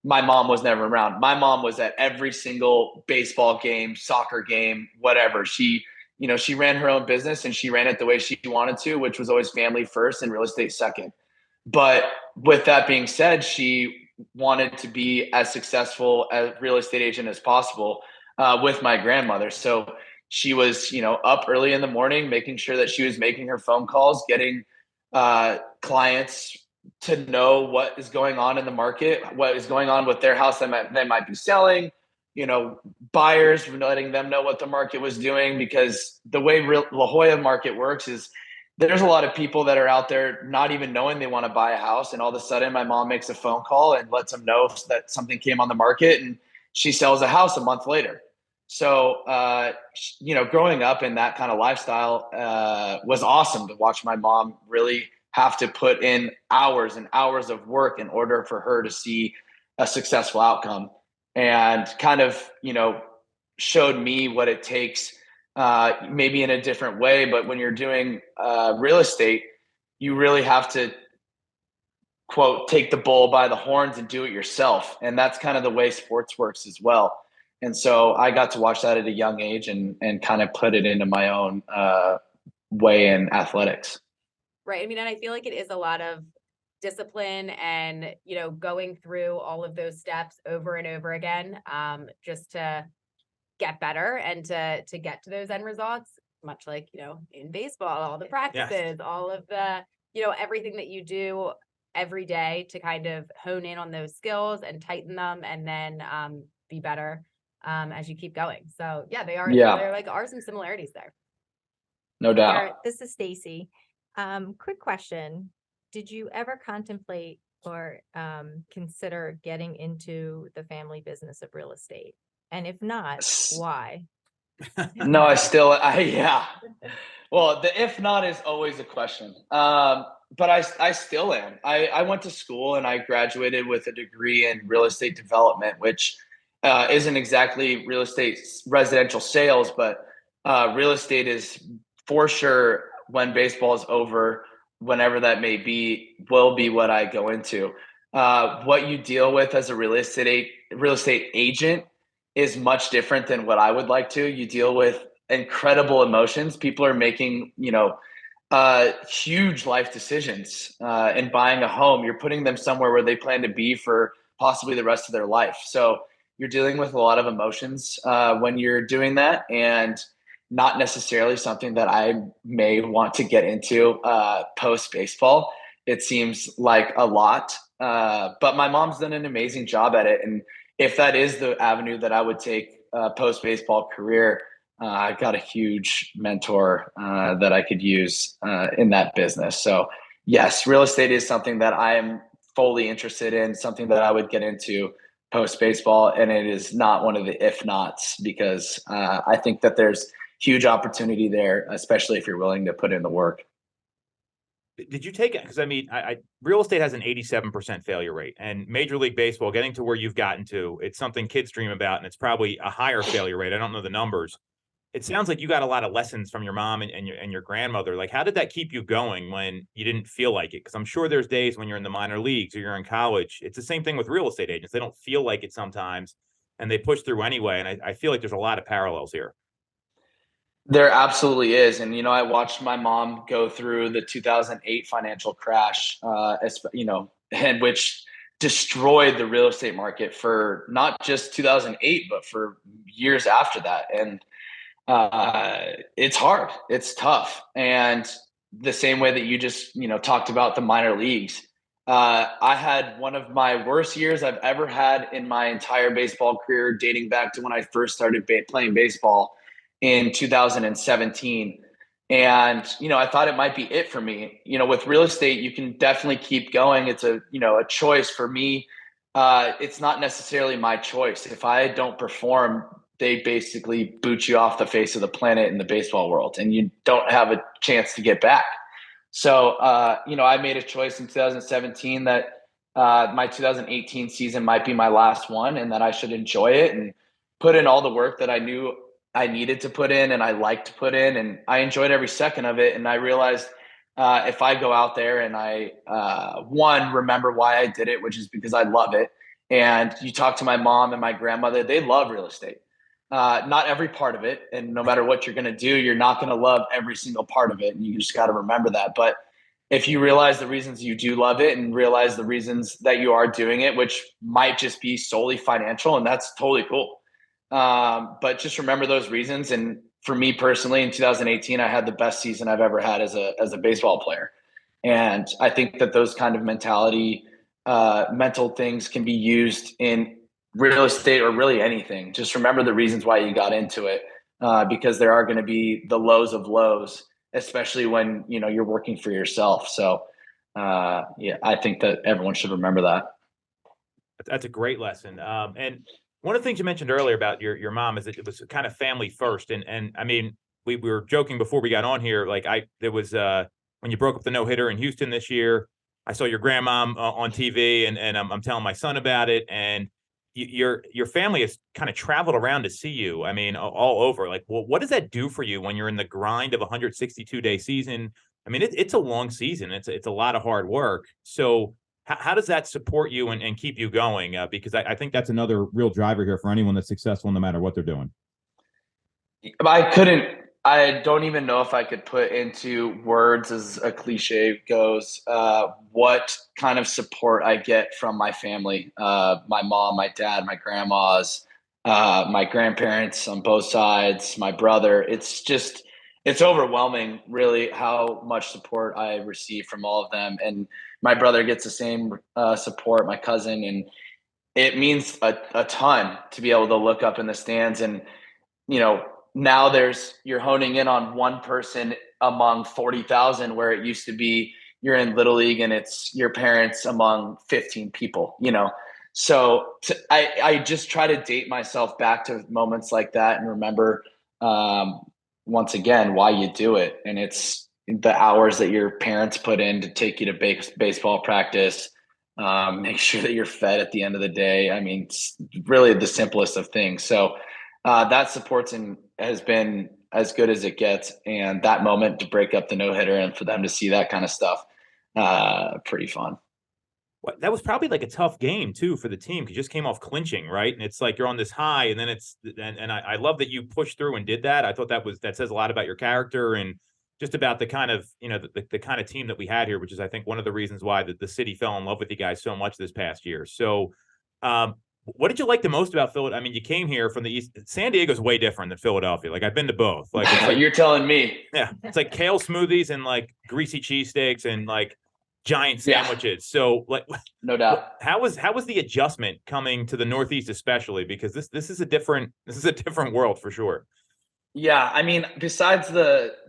my mom was never around. My mom was at every single baseball game, soccer game, whatever. She ran her own business, and she ran it the way she wanted to, which was always family first and real estate second. But with that being said, she wanted to be as successful as real estate agent as possible with my grandmother. So she was, up early in the morning, making sure that she was making her phone calls, getting clients to know what is going on in the market, what is going on with their house that they might be selling, buyers, letting them know what the market was doing, because the way La Jolla market works is there's a lot of people that are out there not even knowing they want to buy a house. And all of a sudden my mom makes a phone call and lets them know that something came on the market, and she sells a house a month later. So, growing up in that kind of lifestyle was awesome to watch my mom really have to put in hours and hours of work in order for her to see a successful outcome, and kind of, showed me what it takes, maybe in a different way. But when you're doing real estate, you really have to, quote, take the bull by the horns and do it yourself. And that's kind of the way sports works as well. And so I got to watch that at a young age and kind of put it into my own way in athletics. Right. I mean, and I feel like it is a lot of discipline and, going through all of those steps over and over again, just to get better and to get to those end results, much like, in baseball, all the practices, all of the, everything that you do every day to kind of hone in on those skills and tighten them, and then be better as you keep going. So there are some similarities there. No doubt. Garrett, this is Stacey. Quick question. Did you ever contemplate or consider getting into the family business of real estate? And if not, why? No, yeah. Well, the if not is always a question. But I still am. I went to school and I graduated with a degree in real estate development, which isn't exactly real estate residential sales, but real estate is for sure, when baseball is over, whenever that may be, will be what I go into. What you deal with as a real estate agent is much different than what I would like to. You deal with incredible emotions. People are making, huge life decisions in buying a home. You're putting them somewhere where they plan to be for possibly the rest of their life. So you're dealing with a lot of emotions when you're doing that, and not necessarily something that I may want to get into post baseball. It seems like a lot, but my mom's done an amazing job at it. And if that is the avenue that I would take post baseball career, I've got a huge mentor that I could use in that business. So yes, real estate is something that I am fully interested in, something that I would get into post baseball. And it is not one of the if nots, because I think that there's huge opportunity there, especially if you're willing to put in the work. Did you take it? Because I mean, real estate has an 87% failure rate, and Major League Baseball, getting to where you've gotten to, it's something kids dream about, and it's probably a higher failure rate. I don't know the numbers. It sounds like you got a lot of lessons from your mom and your grandmother. Like, how did that keep you going when you didn't feel like it? Because I'm sure there's days when you're in the minor leagues or you're in college. It's the same thing with real estate agents. They don't feel like it sometimes, and they push through anyway. And I feel like there's a lot of parallels here. There absolutely is. And, I watched my mom go through the 2008 financial crash, and which destroyed the real estate market for not just 2008, but for years after that. And it's hard. It's tough. And the same way that you just, talked about the minor leagues, I had one of my worst years I've ever had in my entire baseball career, dating back to when I first started playing baseball in 2017. And, I thought it might be it for me. With real estate, you can definitely keep going. It's a choice for me. It's not necessarily my choice. If I don't perform, they basically boot you off the face of the planet in the baseball world, and you don't have a chance to get back. So, I made a choice in 2017 that my 2018 season might be my last one, and that I should enjoy it and put in all the work that I knew I needed to put in and I liked to put in, and I enjoyed every second of it. And I realized if I go out there and I, remember why I did it, which is because I love it. And you talk to my mom and my grandmother, they love real estate. Not every part of it. And no matter what you're going to do, you're not going to love every single part of it. And you just got to remember that. But if you realize the reasons you do love it and realize the reasons that you are doing it, which might just be solely financial, and that's totally cool. But just remember those reasons. And for me personally, in 2018, I had the best season I've ever had as a baseball player. And I think that those kind of mental things can be used in real estate or really anything, just remember the reasons why you got into it, because there are going to be the lows of lows, especially when, you're working for yourself. So, yeah, I think that everyone should remember that. That's a great lesson. And one of the things you mentioned earlier about your mom is that it was kind of family first. And I mean, we were joking before we got on here. Like there was when you broke up the no hitter in Houston this year, I saw your grandmom on TV, and I'm telling my son about it. And your family has kind of traveled around to see you. I mean, all over. Like, well, what does that do for you when you're in the grind of a 162-day season? I mean, it's a long season. It's a lot of hard work. So how does that support you and keep you going? Because I think that's another real driver here for anyone that's successful, no matter what they're doing. I don't even know if I could put into words, as a cliche goes, what kind of support I get from my family, my mom, my dad, my grandmas, my grandparents on both sides, my brother. It's overwhelming, really, how much support I receive from all of them. And my brother gets the same support, my cousin, and it means a ton to be able to look up in the stands and, now you're honing in on one person among 40,000, where it used to be you're in Little League and it's your parents among 15 people, So I just try to date myself back to moments like that and remember, once again, why you do it. And it's the hours that your parents put in to take you to baseball practice, make sure that you're fed at the end of the day. I mean, it's really the simplest of things. So that has been as good as it gets. And that moment to break up the no-hitter and for them to see that kind of stuff, pretty fun. That was probably like a tough game too for the team, because you just came off clinching, right? And it's like you're on this high, and then I love that you pushed through and did that. I thought that says a lot about your character and just about the kind of, the kind of team that we had here, which is, I think, one of the reasons why the city fell in love with you guys so much this past year. So, what did you like the most about Philadelphia? I mean, you came here from the East. San Diego's way different than Philadelphia. Like, I've been to both. Like, it's like you're telling me. Yeah, it's like kale smoothies and like greasy cheesesteaks and like giant sandwiches. Yeah. So, like, no doubt. How was the adjustment coming to the Northeast, especially because this is a different world for sure. Yeah, I mean, besides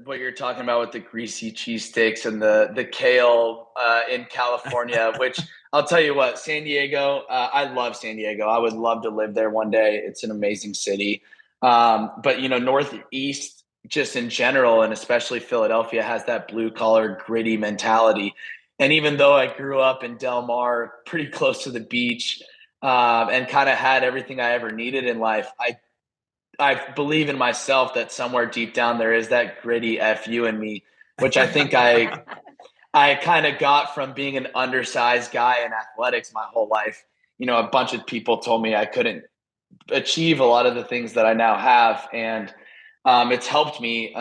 what you're talking about with the greasy cheesesteaks and the kale in California, which I'll tell you what, San Diego, I love San Diego. I would love to live there one day. It's an amazing city. But, Northeast just in general, and especially Philadelphia, has that blue collar gritty mentality. And even though I grew up in Del Mar, pretty close to the beach, and kind of had everything I ever needed in life, I believe in myself that somewhere deep down there is that gritty FU in me, which I think I kind of got from being an undersized guy in athletics my whole life. A bunch of people told me I couldn't achieve a lot of the things that I now have. And it's helped me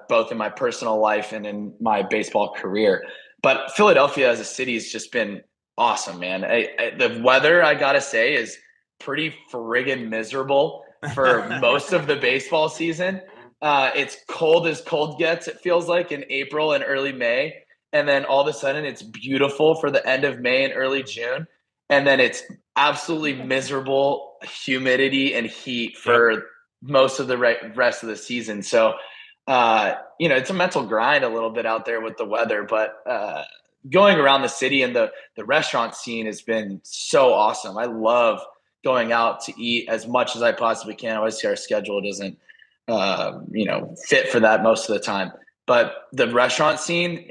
both in my personal life and in my baseball career. But Philadelphia as a city has just been awesome, man. The weather, I got to say, is pretty friggin' miserable for most of the baseball season. It's cold as cold gets, it feels like, in April and early May. And then all of a sudden it's beautiful for the end of May and early June. And then it's absolutely miserable humidity and heat for most of the rest of the season. So, it's a mental grind a little bit out there with the weather, but going around the city and the restaurant scene has been so awesome. I love going out to eat as much as I possibly can. Obviously, our schedule doesn't, fit for that most of the time. But the restaurant scene,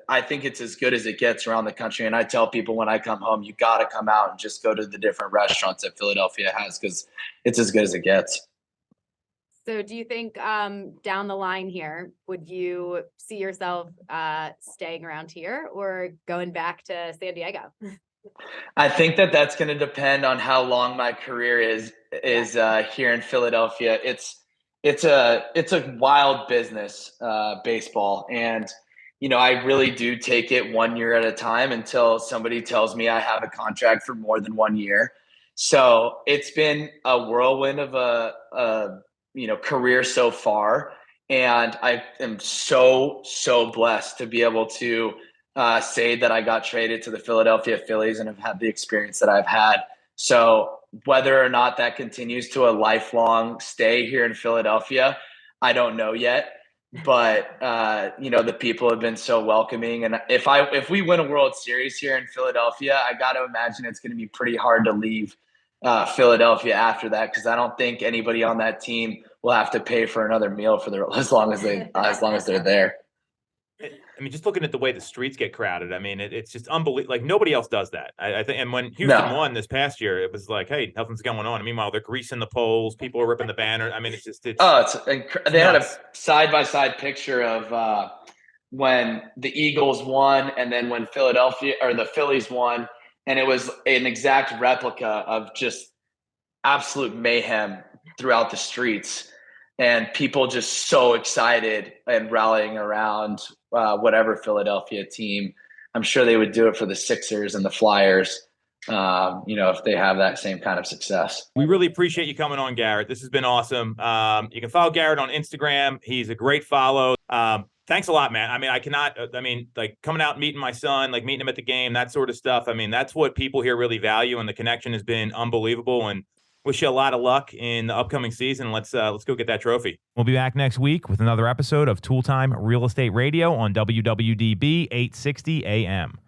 I think it's as good as it gets around the country. And I tell people when I come home, you got to come out and just go to the different restaurants that Philadelphia has, because it's as good as it gets. So do you think down the line here, would you see yourself staying around here or going back to San Diego? I think that's going to depend on how long my career is here in Philadelphia. It's a wild business, baseball. And, I really do take it 1 year at a time until somebody tells me I have a contract for more than 1 year. So it's been a whirlwind of a career so far. And I am so blessed to be able to say that I got traded to the Philadelphia Phillies and have had the experience that I've had. So whether or not that continues to a lifelong stay here in Philadelphia, I don't know yet. But the people have been so welcoming, and if we win a World Series here in Philadelphia, I got to imagine it's going to be pretty hard to leave Philadelphia after that, because I don't think anybody on that team will have to pay for another meal for as long as they're there. I mean, just looking at the way the streets get crowded, I mean, it's just unbelievable. Like, nobody else does that. I think. And when Houston won this past year, it was like, hey, nothing's going on. And meanwhile, they're greasing the poles. People are ripping the banner. I mean, they had a side-by-side picture of when the Eagles won and then when the Phillies won. And it was an exact replica of just absolute mayhem throughout the streets. And people just so excited and rallying around whatever Philadelphia team. I'm sure they would do it for the Sixers and the Flyers, if they have that same kind of success. We really appreciate you coming on, Garrett. This has been awesome. You can follow Garrett on Instagram. He's a great follow. Thanks a lot, man. I mean, like coming out and meeting my son, like meeting him at the game, that sort of stuff. I mean, that's what people here really value, and the connection has been unbelievable. And wish you a lot of luck in the upcoming season. Let's go get that trophy. We'll be back next week with another episode of Tool Time Real Estate Radio on WWDB 860 AM.